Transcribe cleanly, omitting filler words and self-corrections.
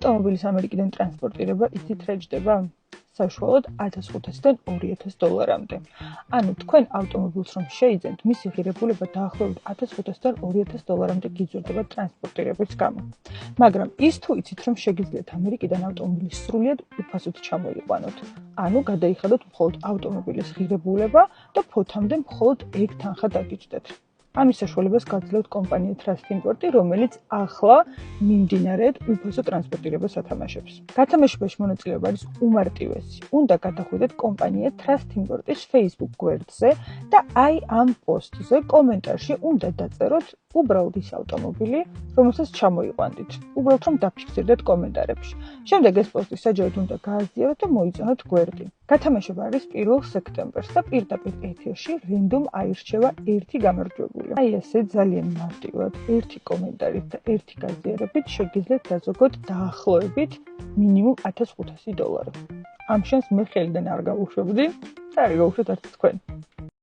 ავტომობილის ამერიკიდან ტრანსპორტირება იცით რა ჯდება? საშუალოდ $1500-დან $2000-მდე. ანუ თქვენ ავტომობილს რომ შეიძენთ, მისი ღირებულება დაახლოებით $1500-დან $2000-მდე გიზრდება ტრანსპორტირების გამო. მაგრამ ის თუ იცით რომ შეგიძლიათ ამერიკიდან ავტომობილი სრულიად უფასოდ ჩამოიყვანოთ. ანუ გადაიხადოთ მხოლოდ ავტომობილის ღირებულება და ფოთამდე მხოლოდ ეგ თანხა დაგიჯდეთ. ამის საშუალებას გაძლევთ კომპანია Trust Import, რომელიც ახლა მიმდინარეად უფასო ტრანსპორტირებას ათამაშებს. გათამაშებაში მონაწილეობა არის უმარტივესი. უნდა გადახვიდეთ კომპანია Trust Import-ის Facebook გვერდზე და აი ამ პოსტზე კომენტარში უნდა დაწეროთ უბრალოდ ის ავტომობილი, რომელსაც ჩამოიყვანდით. უბრალოდ რომ დაფიქსირდეთ კომენტარებში. შემდეგ ეს პოსტი საჯაროდ უნდა გააზიაროთ და მოიწონოთ გვერდი. გათამაშება არის 1 სექტემბერს და პირდაპირ ეთერში რენდომ აირჩევა ერთი გამარჯვებული. აი ესე ძალიან მარტივად, ერთი კომენტარით და ერთი გაზიარებით შეგიძლიათ დაზოგოთ დაახლოებით მინიმუმ $1500. ამ შანსს მე ხელიდან არ გავუშვებდი და არ გავუშვათ არც თქვენ.